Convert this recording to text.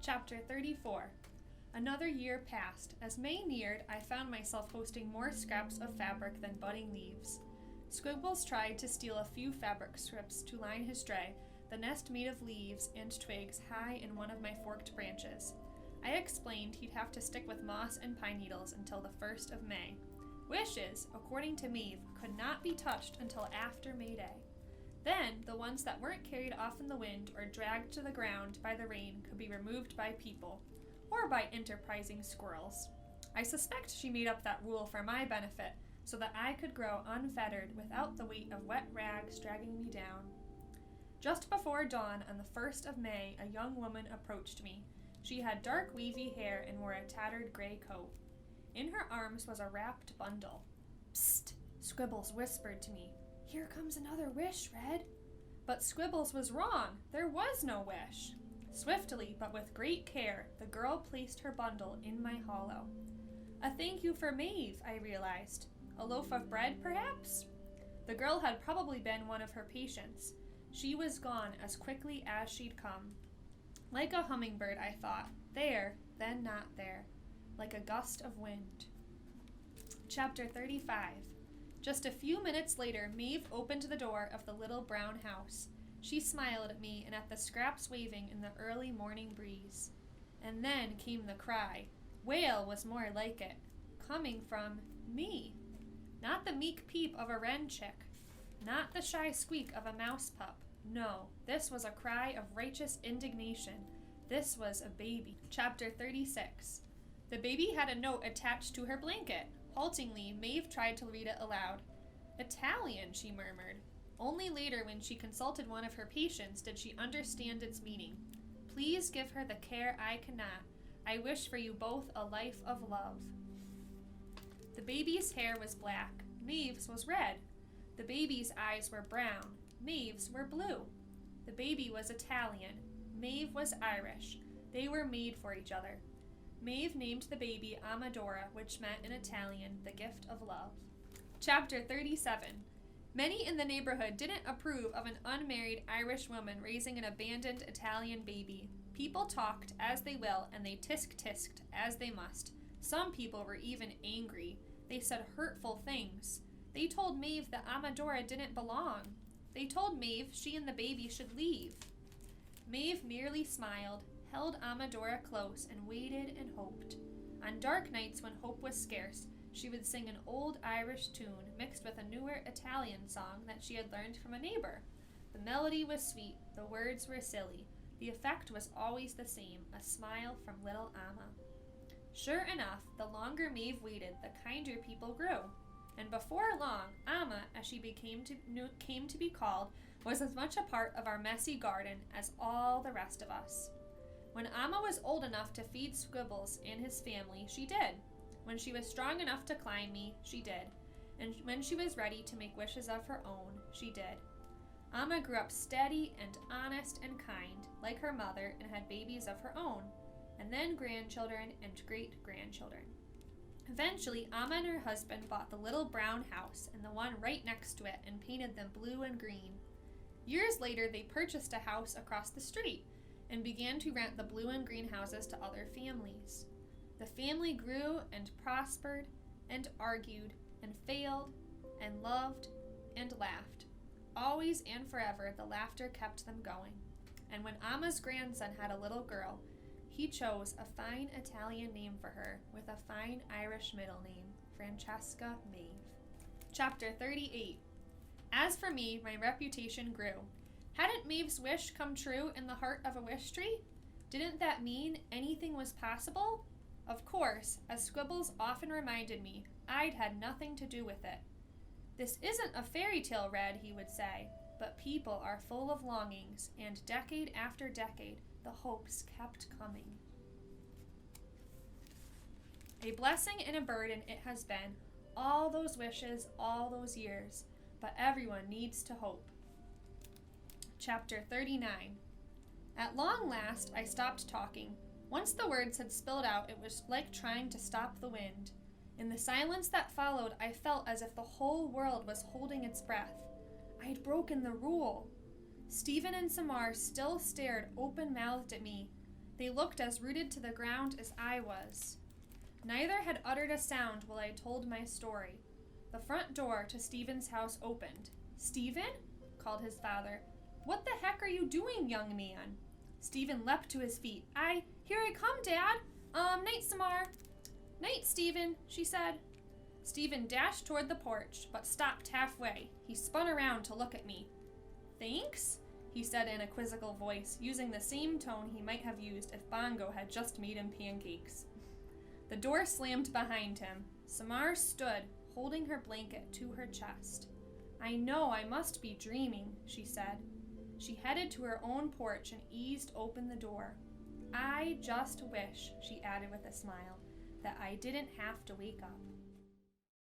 Chapter 34. Another year passed. As May neared, I found myself hosting more scraps of fabric than budding leaves. Squibbles tried to steal a few fabric strips to line his tray, the nest made of leaves and twigs high in one of my forked branches. I explained he'd have to stick with moss and pine needles until the 1st of May. Wishes, according to Maeve, could not be touched until after May Day. Then, the ones that weren't carried off in the wind or dragged to the ground by the rain could be removed by people, or by enterprising squirrels. I suspect she made up that rule for my benefit, so that I could grow unfettered without the weight of wet rags dragging me down. Just before dawn on the 1st of May, a young woman approached me. She had dark wavy hair and wore a tattered gray coat. In her arms was a wrapped bundle. "Psst," Squibbles whispered to me. "Here comes another wish, Red." But Squibbles was wrong. There was no wish. Swiftly, but with great care, the girl placed her bundle in my hollow. A thank you for Maeve, I realized. A loaf of bread, perhaps? The girl had probably been one of her patients. She was gone as quickly as she'd come. Like a hummingbird, I thought. There, then not there. Like a gust of wind. Chapter 35. Just a few minutes later, Maeve opened the door of the little brown house. She smiled at me and at the scraps waving in the early morning breeze. And then came the cry. Wail was more like it. Coming from me. Not the meek peep of a wren chick. Not the shy squeak of a mouse pup. No, this was a cry of righteous indignation. This was a baby. Chapter 36. The baby had a note attached to her blanket. Haltingly, Maeve tried to read it aloud. Italian, she murmured. Only later, when she consulted one of her patients, did she understand its meaning. Please give her the care I cannot. I wish for you both a life of love. The baby's hair was black. Maeve's was red. The baby's eyes were brown. Maeve's were blue. The baby was Italian. Maeve was Irish. They were made for each other. Maeve named the baby Amadora, which meant in Italian, the gift of love. Chapter 37. Many in the neighborhood didn't approve of an unmarried Irish woman raising an abandoned Italian baby. People talked as they will, and they tisk-tisked as they must. Some people were even angry. They said hurtful things. They told Maeve that Amadora didn't belong. They told Maeve she and the baby should leave. Maeve merely smiled, held Amadora close, and waited and hoped. On dark nights when hope was scarce, she would sing an old Irish tune mixed with a newer Italian song that she had learned from a neighbor. The melody was sweet, the words were silly. The effect was always the same, a smile from little Amma. Sure enough, the longer Maeve waited, the kinder people grew. And before long, Amma, as she came to be called, was as much a part of our messy garden as all the rest of us. When Amma was old enough to feed Squibbles and his family, she did. When she was strong enough to climb me, she did. And when she was ready to make wishes of her own, she did. Amma grew up steady and honest and kind, like her mother, and had babies of her own, and then grandchildren and great-grandchildren. Eventually, Amma and her husband bought the little brown house and the one right next to it and painted them blue and green. Years later, they purchased a house across the street and began to rent the blue and green houses to other families. The family grew and prospered and argued and failed and loved and laughed. Always and forever, the laughter kept them going. And when Amma's grandson had a little girl, he chose a fine Italian name for her with a fine Irish middle name, Francesca Maeve. Chapter 38. As for me, my reputation grew. Hadn't Maeve's wish come true in the heart of a wish tree? Didn't that mean anything was possible? Of course, as Squibbles often reminded me, I'd had nothing to do with it. This isn't a fairy tale, Red, he would say, but people are full of longings, and decade after decade, the hopes kept coming. A blessing and a burden it has been, all those wishes, all those years, but everyone needs to hope. Chapter 39. At long last, I stopped talking. Once the words had spilled out, it was like trying to stop the wind. In the silence that followed, I felt as if the whole world was holding its breath. I had broken the rule. Stephen and Samar still stared open-mouthed at me. They looked as rooted to the ground as I was. Neither had uttered a sound while I told my story. The front door to Stephen's house opened. "Stephen?" called his father. "What the heck are you doing, young man?" Stephen leapt to his feet. Here I come, Dad. Night, Samar." "Night, Stephen," she said. Stephen dashed toward the porch, but stopped halfway. He spun around to look at me. "Thanks?" he said in a quizzical voice, using the same tone he might have used if Bongo had just made him pancakes. The door slammed behind him. Samar stood, holding her blanket to her chest. "I know I must be dreaming," she said. She headed to her own porch and eased open the door. "I just wish," she added with a smile, "that I didn't have to wake up."